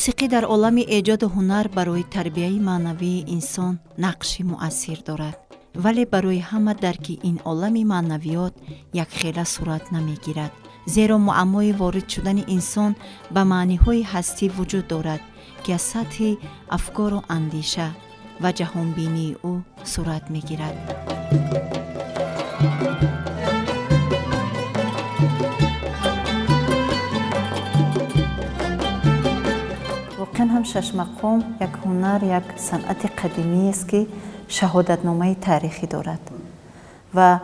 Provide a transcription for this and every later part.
موسیقی در عالم ایجاد هنر برای تربیت معنوی انسان نقشی مؤثر دارد. ولی برای همه درک این عالم معنویات یک خیلی صورت نمیگیرد. زیرا معمای وارد شدن انسان به معنی‌های هستی وجود دارد که از سطح افکار و اندیشه و جهانبینی او صورت میگیرد. واقعا هم شش مقام یک هنر، یک صنعت قدیمی است که شهادتنامه تاریخی دارد و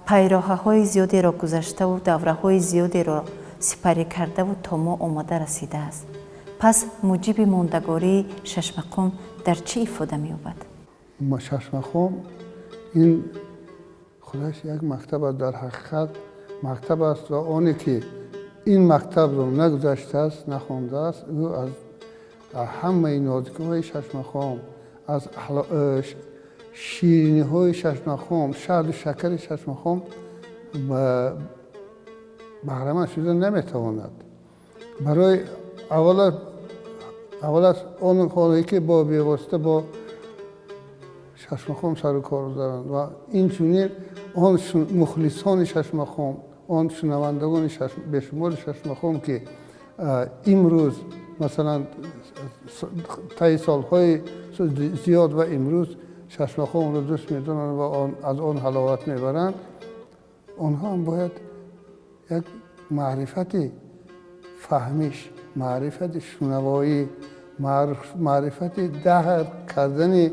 پیراهه‌های زیادی را گذشته و دوره‌های زیادی را سپری کرده و تا ما آمده رسیده است. پس موجب ماندگاری شش مقام در چه ifade می‌یابد؟ شش مقام این خودش یک مکتب است، در حقیقت مکتب است و آنی که این مکتب را نگذشته است، نخوانده است، او از همه نازکی‌های شش مقام، از شیرینی‌های شش مقام، شهد و شکر شش مقام بهره مند شده نمیتواند. برای اول از آن خانه‌ای که با بیواسطه با شش مقام سر و کار دارند و این چنین آن مخلصان شش مقام، آن شنوندگان به شمول شش مقام که امروز مثلا طی سالهای زیاد و امروز شش مقام را دوست می‌دارند و از آن حلاوت می‌برند، آنها هم باید یک معرفت فهمیش، معرفت شنوایی، معرفت درک کردن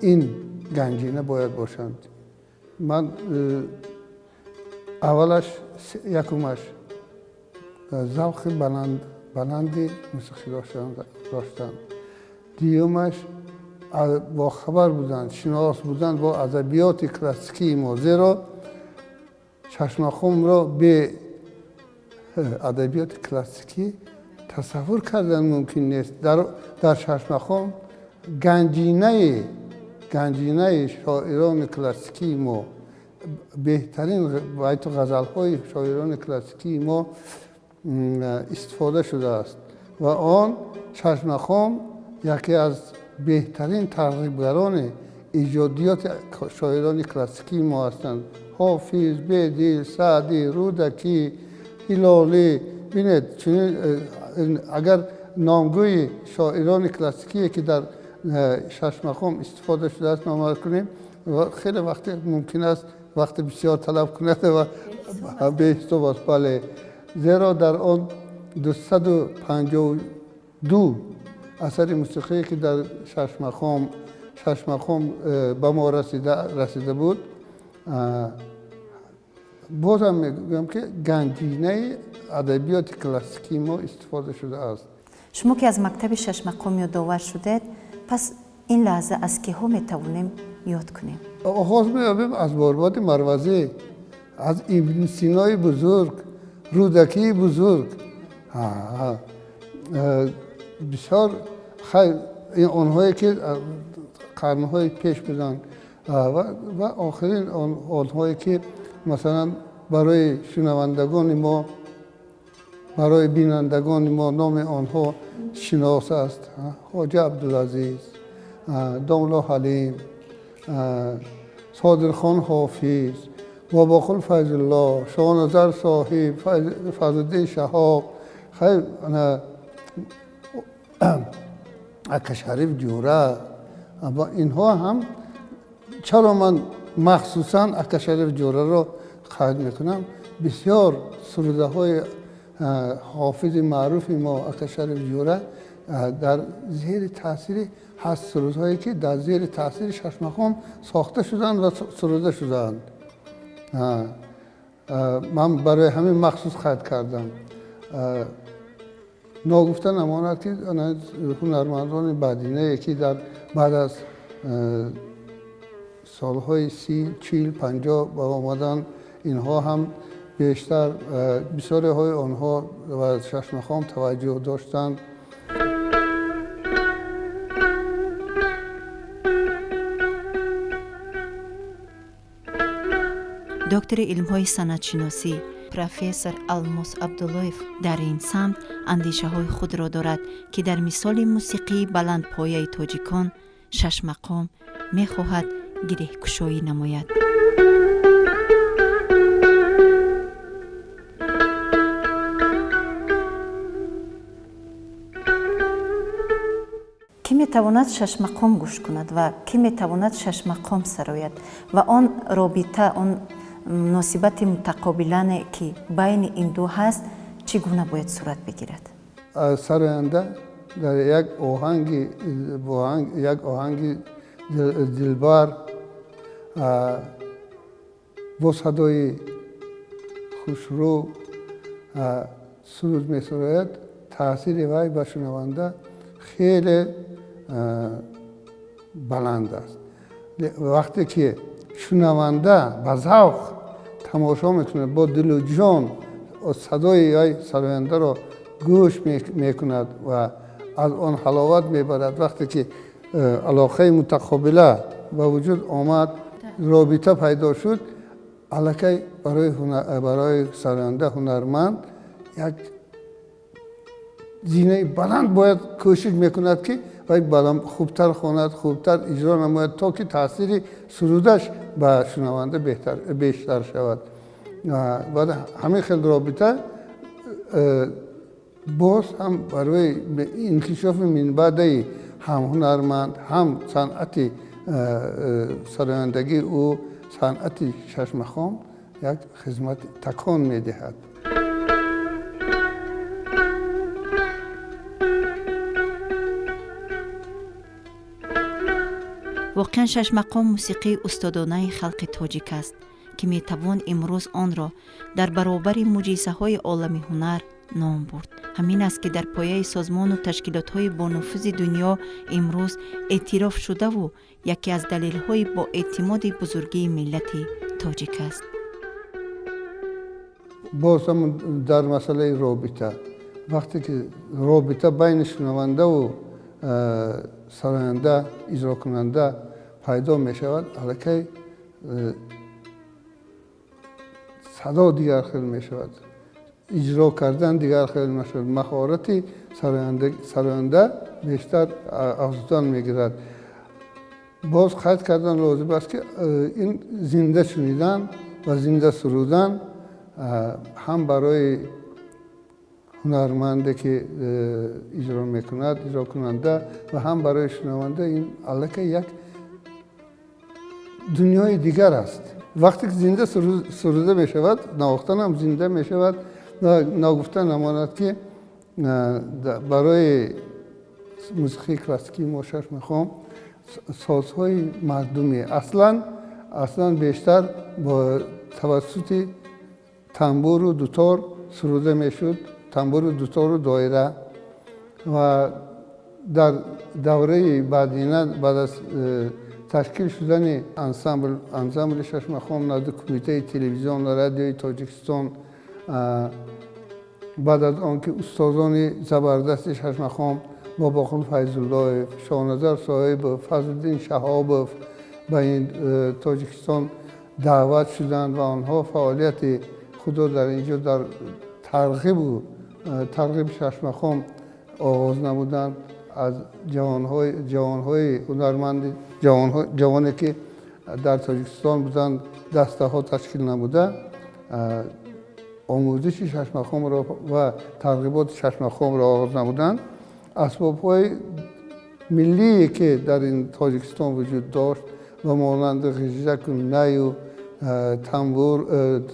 این گنجینه باید باشند. من اولش یکمش ذوق بلند موسیقی داشتن، دیومش با خبر بودند، شناس بودند با ادبیات کلاسیکی ما، زیرا شش مقام را به ادبیات کلاسیکی تصور کردن ممکن نیست. در شش مقام گنجینه شاعران کلاسیکی ما، بهترین بیت و غزل‌های شاعران کلاسیکی ما استفاده شده است و آن شش مقام یکی از بهترین ترغیبگران ایجادیات شاعران کلاسیکی ما هستند. حافظ، بیدی، سعدی، رودکی، هلالی. بینید اگر نامگوی شاعران کلاسیکی که در شش مقام استفاده شده است نام کنیم و خیلی وقت ممکن است وقت بسیار طلب کند و بهشت است. بله، زیرا در آن 252 اثر موسیقی که در شش مقام به ما رسیده بود، بازم میگم که گنجینه ادبیات کلاسیکی ما استفاده شده است. شما که از مکتب شش مقام یادآور شدید، پس این لحظه از که ها میتوانیم یاد کنیم؟ آغاز می‌یابیم از بارباد مروزی، از ابن سینای بزرگ، رودکی بزرگ. بسیار خیلی آنهایی که قرنهای پیش بودند و آخرین آنهایی که مثلا برای شنوندگان ما، برای بینندگان ما نام آنها شناس است. حاجی عبدالعزیز، دولا حلیم، صادرخان حافظ، باباخل فیض الله، شاهنظر صاحب، فضلالدین شهاب، خیلی اکاشریف جوره. و اینها هم چرا من مخصوصا اکاشریف جوره را خرید میکنم؟ بسیار سروده های حافظ معروف ما اکاشریف جوره در زیر تاثیر هست، سرودهایی که در زیر تاثیر شش مقام ساخته شدند و سروده شدند. من برای همین مخصوص خرید کردم. ناگفته نماند که هنرمندان بدینه که در بعد از سالهای 30، 40، 50 با آمدن، اینها هم بیشتر بسیاری های آنها و شش مقام توجه داشتند. دکتر علم‌های سنت‌شناسی профессор Алмос Абдуллоев дар ин самт андешаҳои худро дорад, ки дар мисоли мусиқии баландпояи тоҷикон шашмақом мехоҳад гирехкушоӣ намояд. ки метавонад шашмақом гӯш кунад ва ки метавонад шашмақом сарояд ва он робита, он муносибати мутақобилане ки байни ин ду ҳаст, чӣ гуна бояд сурат бигирад? сароянда дар як оҳанги дилбар бо садои хушрӯ суруд месарояд. таъсири вай ба шунаванда хеле баланд аст. вақте ки шунаванда ба завқ тамошо мекунад, бо дилу ҷон садои вай сарояндаро гӯш мекунад ва аз он ҳаловат мебарад. вақте ки алоқаи мутақобила ба вуҷуд омад, робита пайдо шуд, аллакай барои сароянда ҳунарманд як зинаи баланд бояд кӯшиш мекунад, ки вай хубтар хонад, хубтар иҷро намояд, то ки таъсири сурудаш ба шунаванда бештар шавад. баъд ҳамин хел робита боз ҳам барои инкишофи минбаъдаи ҳам ҳунарманд, ҳам санъати сарояндагии ӯ, санъати шашмақом як хизмати такон медиҳад. воқеан шашмақом мусиқии устодонаи халқи тоҷик аст, ки метавон имрӯз онро дар баробари муъҷизаҳои олами ҳунар ном бурд. ҳамин аст ки дар пояи созмону ташкилотҳои бонуфузи дунё имрӯз эътироф шудаву яке аз далелҳои боэътимоди бузургии миллати тоҷик аст. боз ҳамун дар масъалаи робита, вақте ки робита байни шунавандаву сароянда, иҷрокунанда пайдо мешавад, аллакай садо дигар хел мешавад, иҷро кардан дигар хел мешавад, маҳорати сароянда бештар афзудан мегирад. боз қайд кардан лозим аст, ки ин зинда шунидан ва зинда сурудан ҳам барои ҳунарманде ки иҷро мекунад, иҷрокунанда, ва ҳам барои шунаванда ин аллакай як дунёи дигар аст. вақте ки зинда суруда мешавад, навохтан ҳам зинда мешавад. нагуфта намонад, ки барои мусиқии классикии мо шашмақом созҳои мардумӣ аслан бештар бо тавассути тамбуру дутор суруда мешуд, тамбуру дутору доира. ва дар давраи баъдина, баъд аз ташкил шудани ансамбли шашмақом навди кумитаи телевизион ва радиои Тоҷикистон, баъд аз он ки устозони забардасти шашмақом бобоқул Файзуллоев, Шоҳназар Соҳибов, Фазлиддин Шаҳобов ба ин Тоҷикистон даъват шуданд ва онҳо фаъолияти худро дар инҷо дар тарғиб шашмақом оғоз намуданд. аз ҷавонҳои ҳунарманди, ҷавоне ки дар Тоҷикистон буданд, дастаҳо ташкил намуда омӯзиши шашмақомро ва тарғиботи шашмақомро оғоз намуданд. асбобҳои миллие ки дар ин Тоҷикистон вуҷуд дошт ва монанди ғижаку наю,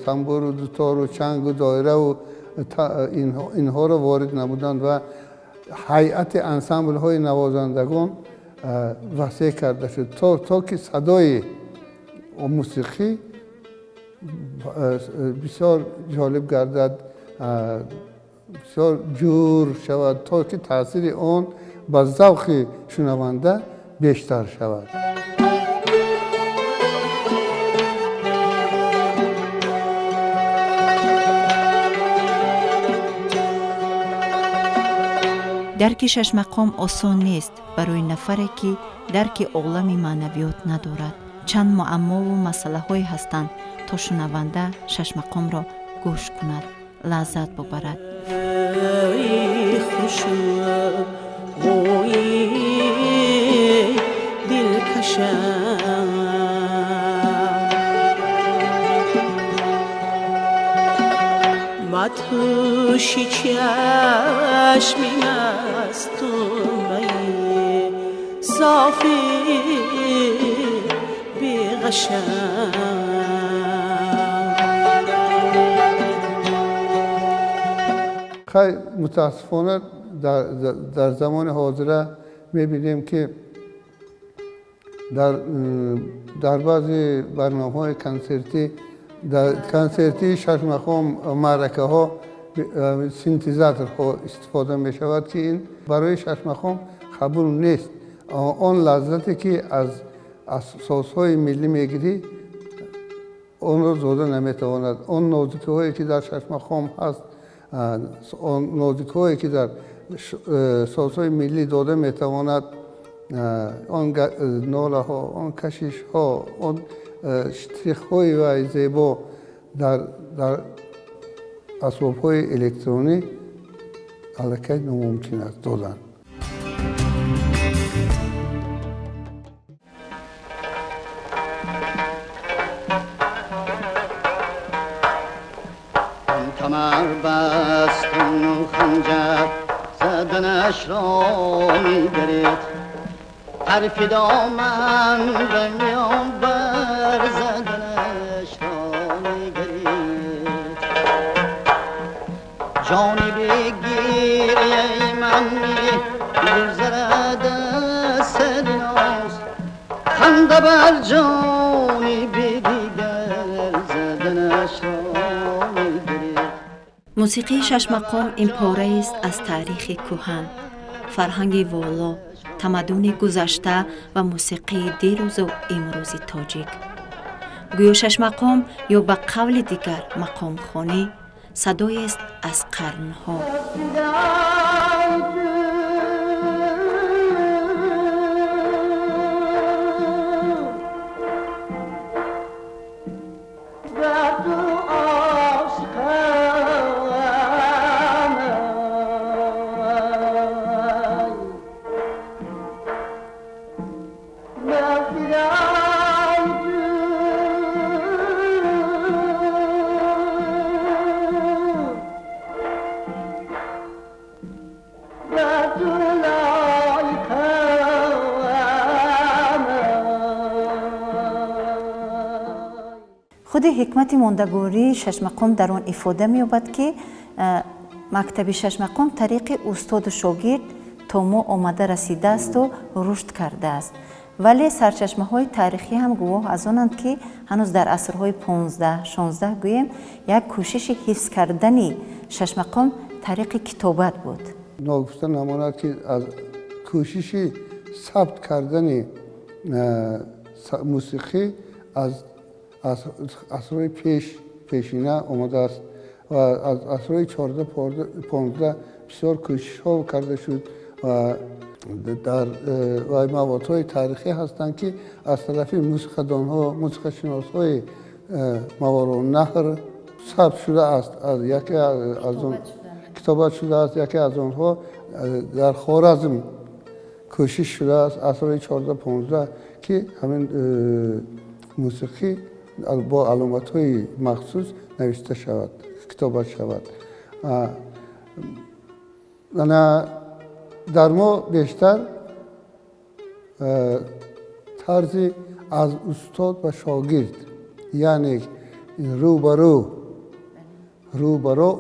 тамбуру дутору, чангу доираву инҳоро ворид намуданд ва ҳайати ансамблҳои навозандагон васеъ карда шуд, то ки садои мусиқӣ бисёр ҷолиб гардад, бисёр ҷур шавад, то ки таъсири он ба завқи шунаванда бештар шавад. дарки шашмақом осон нест барои нафаре ки дарки олами маънавиёт надорад. чанд муаммову масъалаҳое ҳастанд, то шунаванда шашмақомро گوش کند، لذت ببرد. مدهوشی چشمی مستونی صافی بی‌قشنگ خیلی متاسفانه در زمان حاضر می‌بینیم که در بعضی برنامه‌های کنسرتی ششمخم معرکه ها سینتزاتور ها استفاده می شود که این برای ششمخم قبول نیست. آن لذتی که از سازهای ملی میگیری اون رو زوده نمیتواند. اون نوزیکی هایی که در ششمخم هست، اون نوزیکی هایی که در سازهای ملی داده میتواند، آن ناله ها، آن کشش ها، آن شتریخ های و زیبا در اسباب های الکترونی الکی ناممکن است دادن. کمر بستن و خنجر زدنش را می‌گرفت، حرف دامن به میان بر زدنش را می‌گرفت. جانی بگیری من می‌گذرد سرناز، خنده بر جانی بدیگر زدنش را می‌گرفت. موسیقی ششمقام این پاره است از تاریخ کهن، فرهنگ والا، تمدن گذشته و موسیقی دیروز و امروزی تاجیک. گویا ششمقام یا به قول دیگر مقام خوانی صدایی است از قرنها. خود حکمت ماندگاری ششمقام در آن افاده می‌یابد که مکتب ششمقام طریق استاد و شاگرد تا ما آمده رسیده است و رشد کرده است، ولی سرچشمه‌های تاریخی هم گواه از آنند که هنوز در عصرهای 15-16 گوییم یک کوشش حفظ کردن ششمقام طریق کتابت بود. ناگفته نماند که از کوشش ثبت کردن موسیقی از عصرهای پیشینه آمده است و از عصرهای 14-15 بسیار کوشش ها کرده شد و در موادهای تاریخی هستند که از طرف موسیقیدان ها، موسیقیشناس های ماورالنهر ثبت شده است. از یکی از آن کتابت شده است. یکی از آنها در خوارزم کوشش شده است عصرهای 14-15 که همین موسیقی با علامت های مخصوص نوشته شود، کتابت شود. در ما بیشتر طرز از استاد و شاگرد، یعنی روبرو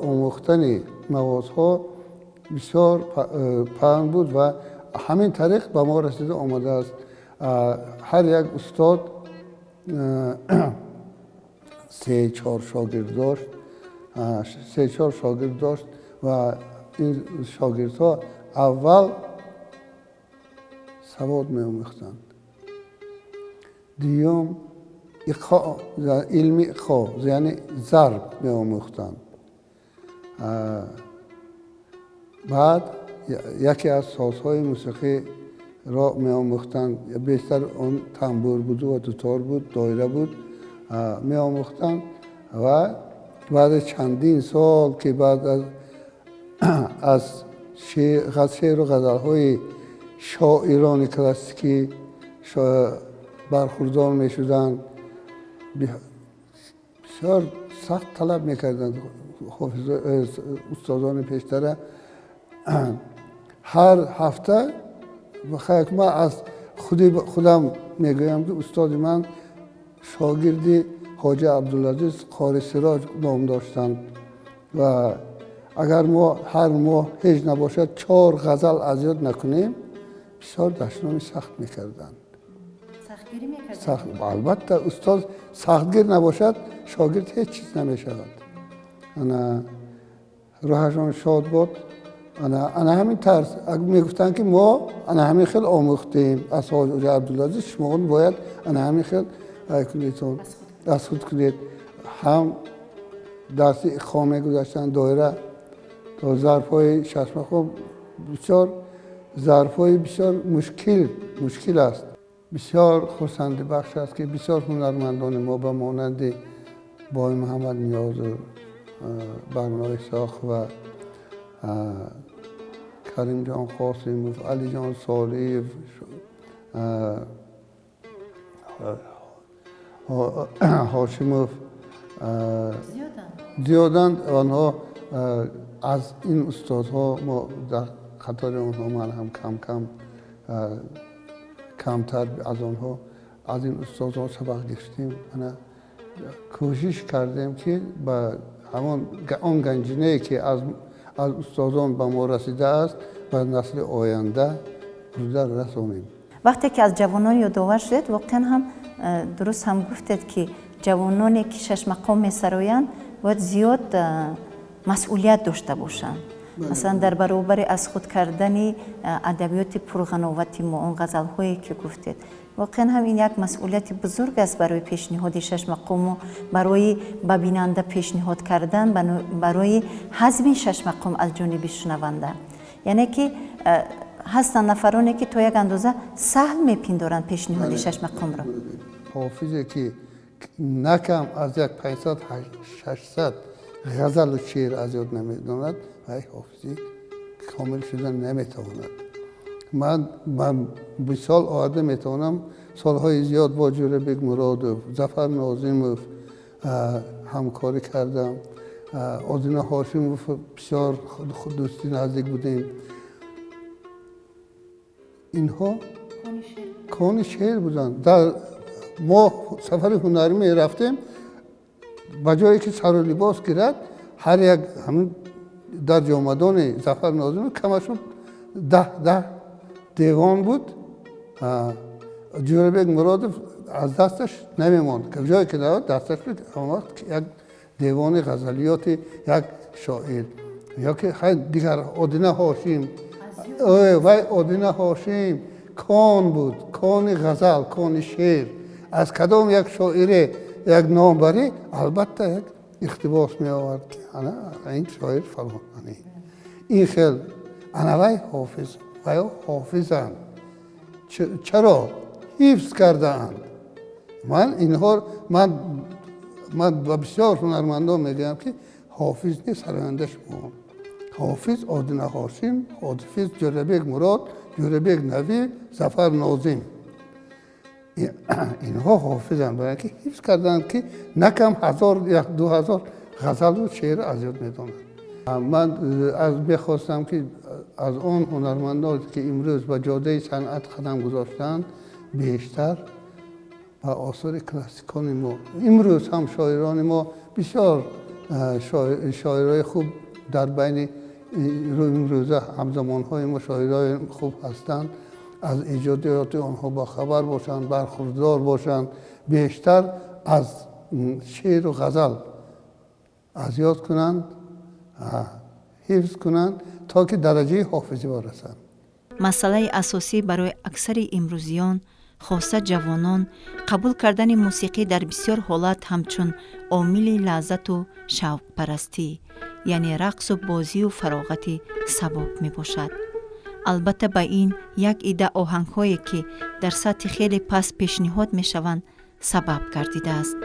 آموختن موادها بسیار پهن بود و همین طریق به ما رسیده آمده است. هر یک استاد 3-4 شاگرد داشت و این شاگردها اول سواد می آموختند، دیوم علم اقا یعنی ضرب می آموختند، بعد یکی از سازهای موسیقی را می آموختند، بیشتر آن تنبور بود و دوتار بود، دایره بود می آموختند و بعد از چندین سال که بعد از شعر و غزل‌های شاعران کلاسیکی برخوردار می شدن، بسیار سخت طلب میکردند استادان پیشتر. هر هفته بخیر من از خودم میگویم که استاد من شاگرد حاجی عبدالعزیز قاری سراج نام داشتند و اگر ما هر ماه هیچ نباشد 4 غزل از یاد نکنیم بسیار دشنامی سخت میکردند. سختگیری میکردند؟ البته استاد سختگیر نباشد شاگرد هیچ چیز نمیشود. انا روحشان شاد بود. انا همین طرز اگر میگفتن که ما انا همین خیلی آموختیم از حاجی عبدالعزیز، شما باید انا همین خیلی کلیتون از خود کنید. هم درسی خامه گذاشتن دایره تا ظرفای ششمخو بسیار ظرفای بسیار مشکل است. بسیار خرسنده بخش است که بسیار هنرمندان ما به مانند بای محمد نیاز و برنامه ساخ و کریم جان قاسم، علی جان صالح، هاشموف زیادند. آنها از این استادها ما در خطر آنها من هم کمتر از آنها از این استادها سبق گرفتیم. من کوشش کردیم که با همان آن گنجینه‌ای که از استادان به ما رسیده است و نسل آینده گذر رسانیم. وقتی که از جوانان یادآور شد واقعا هم درست هم گفتید که جوانانی که 6 مقام می‌سرایند باید زیاد مسئولیت داشته باشند. مثلا در برابر از خود کردن ادبیات پرغناوت ما، اون غزل‌هایی که گفتید، واقعا هم این یک مسئولیت بزرگ است برای پیشنهاد 6 مقام، برای ببیننده پیشنهاد کردن، برای حزم 6 مقام از جانب شنونده. یعنی که هستن نفرانی که تا یک اندازه سهل میپندارند پیشنهاد 6 مقام را. حافظی که نکم از یک 500-600 غزل و شعر از یاد نمیداند و حافظی کامل شدن نمیتواند. من 20 سال آورده میتوانم سالهای زیاد با جوربک مرادوف، ظفر ناظموف همکاری کردم. آذین هاشموف بسیار دوستی نزدیک بودیم. اینها کان شعر بودند. در ما سفر هنری می رفتیم، بجایی که سر و لباس گیرد هر یک همین در جامدان ظفر ناظم کمشون 10 دیوان بود. جوربک مرادوف از دستش نمیماند که جایی که نبود دستش بود. اما یک دیوان غزلیات یک شاعر یا که دیگر آذین هاشم و آذین هاشم کان بود، کان غزل، کان شعر. از کدام یک شاعر یک نام بری البته یک اقتباس می آورد که این شاعر فلان این خیلی وی حافظ و حافظند. چرا حفظ کردند؟ من با بسیار هنرمندان میگم که حافظ نیست سرایندش مون. حافظ آذین هاشم، حافظ جوربک مراد، جوربک نوی، ظفر ناظم، اینها حافظند برای که حفظ کردند که نکم 1000-2000 غزل و شعر از یاد میدانند. من از بخواستم که از آن هنرمندان که امروز به جاده صنعت قدم گذاشتند بیشتر و آثار کلاسیکان ما، امروز هم شاعران ما بسیار شاعرای خوب در بین امروزه همزمانهای ما شاعرای خوب هستند. از ایجادات آنها با خبر باشند، برخوردار باشند، بیشتر از شعر و غزل از یاد کنند، حفظ کنند تا که درجه حافظی برسند. مسئله اساسی برای اکثر امروزیان خاصه جوانان قبول کردن موسیقی در بسیار حالت همچون عامل لذت و شوق پرستی، یعنی رقص و بازی و فراغت سبب می باشد. البته با این یک عده آهنگ هایی که در سطح خیلی پس پیشنهاد می شوند سبب گردیده است.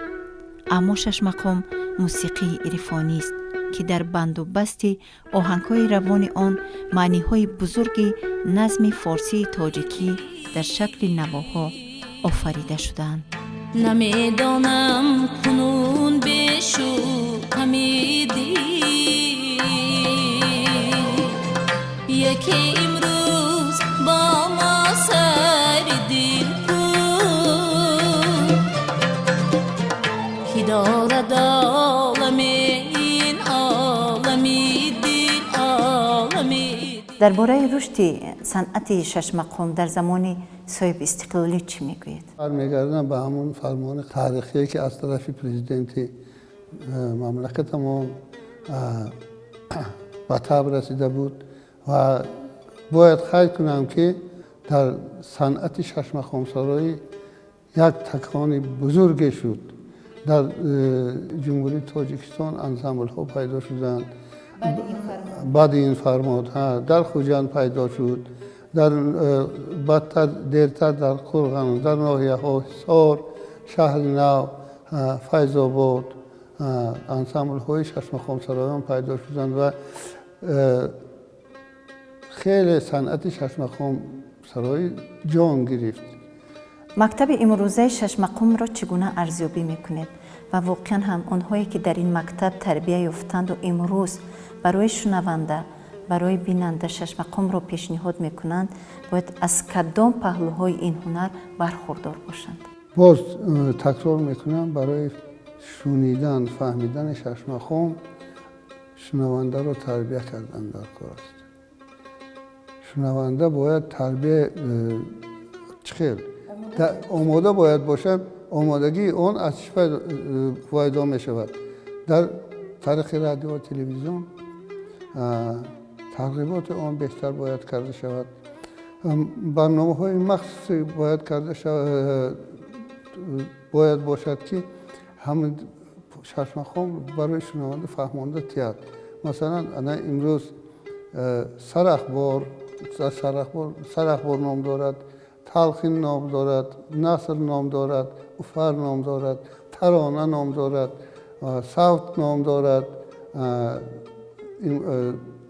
اما 6 مقام موسیقی عرفانی است که در بند و بست آهنگ‌های روان آن معنی‌های بزرگ نظم فارسی تاجیکی در شکل نواها آفریده شدند. نمیدانم کنون بشو همیدی یکی امروز با ما سر دل کن که دارد عالم این عالمی دل عالمی. درباره رشد صنعت شش مقام در زمان صاحب استقلالی چی میگوید؟ برمیگردم به همون فرمان تاریخی که از طرف پرزیدنت مملکت ما به تاب رسیده بود و باید خیال کنم که در صنعت شش مقام سرایی یک تکان بزرگ شد. در جمهوری تاجیکستان انسامبل ها پیدا شدند بعد این فرمان در خوجند پیدا شد، در بدتر دیرتر در قرغن، در ناحیه ها حصار، شهر نو، فیض آباد انسامبل های شش مقام سرایان پیدا شدند و خیلی صنعت شش مقام سرایی جان گرفت. مکتب امروزه شش مقام را چگونه ارزیابی میکنید و واقعا هم آنهایی که در این مکتب تربیت یافتند و امروز برای شنونده برای بیننده شش مقام را پیشنهاد میکنند باید از کدام پهلوهای این هنر برخوردار باشند؟ باز تکرار میکنم برای شنیدن فهمیدن شش مقام شنونده را تربیت کردن در کار است. شنونده باید تربیت آماده باید باشد. آمادگی آن از چه فایده می شود؟ در طریق رادیو و تلویزیون ترغیبات آن بهتر باید کرده شود. برنامه های مخصوصی باید کرده شود، باید باشد که همین شش مقام برای شنونده فهمانده تیاد. مثلا امروز سرخبار نام دارد، تلخین نام دارد، نثر نام دارد، افر نام دارد، ترانه نام دارد، صوت نام دارد،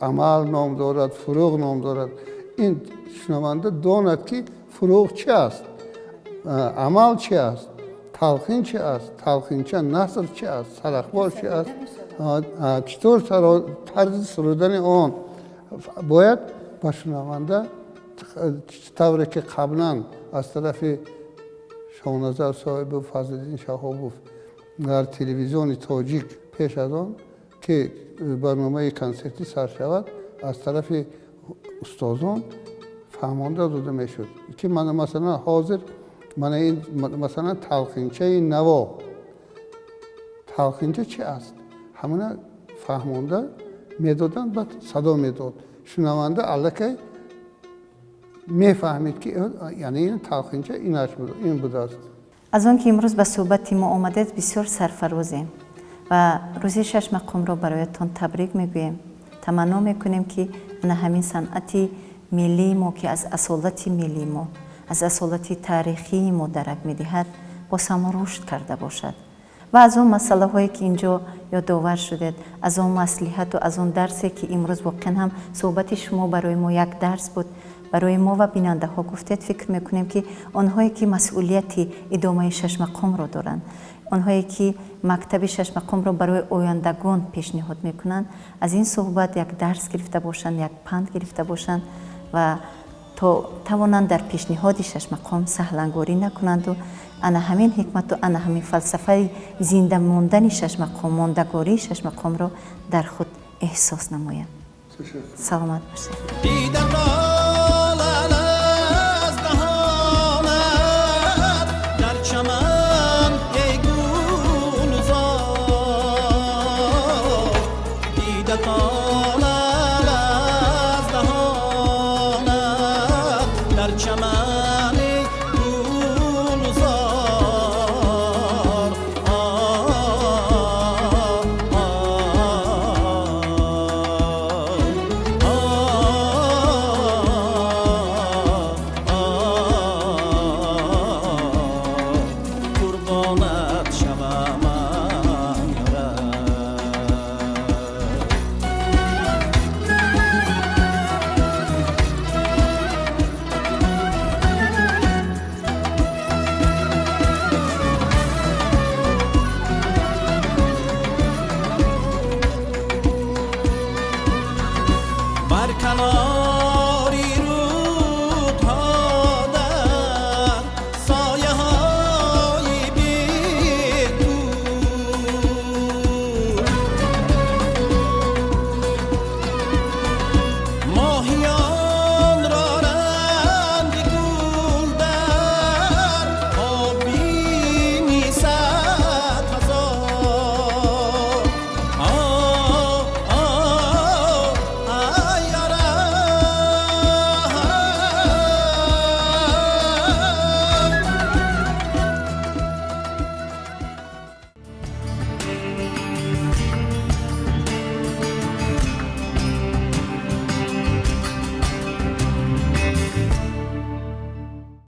عمل نام دارد، فروغ نام دارد. این شنونده داند که فروغ چی است، عمل چی است، تلخین چی است، تلخین چی، نثر چی است، سرخبار چی است، چطور طرز سرودن آن باید با شنونده طوری که قبلا از طرف شاهنظر صاحب و فضلالدین شهابوف در تلویزیون تاجیک پیش از آن که برنامه کنسرتی سر شود از طرف استادان فهمانده داده می شد که من مثلا حاضر این مثلا تلخینچه نوا، تلخینچه چی است همون فهمانده میدادن بعد صدا میداد شنونده الکی میفهمید که یعنی این تلخینچه این بوده است. از آن که امروز به صحبت ما آمدید بسیار سرفرازیم و روز شش مقام را برایتان تبریک میگوییم. تمنا میکنیم که همین صنعت ملی ما که از اصالت ملی ما از اصالت تاریخی ما درک میدهد با سما رشد کرده باشد و از اون مسئله هایی که اینجا یادآور شدید، از اون مصلحت و از اون درسی که امروز واقعا هم صحبت شما برای ما یک درس بود، برای ما و بیننده ها گفتید. فکر میکنیم که آنهایی که مسئولیت ادامه شش مقام را دارند، آنهایی که مکتب شش مقام را برای آیندگان پیشنهاد میکنند، از این صحبت یک درس گرفته باشند، یک پند گرفته باشند و تا توانند در پیشنهاد شش مقام سهلنگاری نکنند و همین حکمت و همین فلسفه زنده ماندن شش مقام، ماندگاری شش مقام را در خود احساس نمایند. سلامت باشید.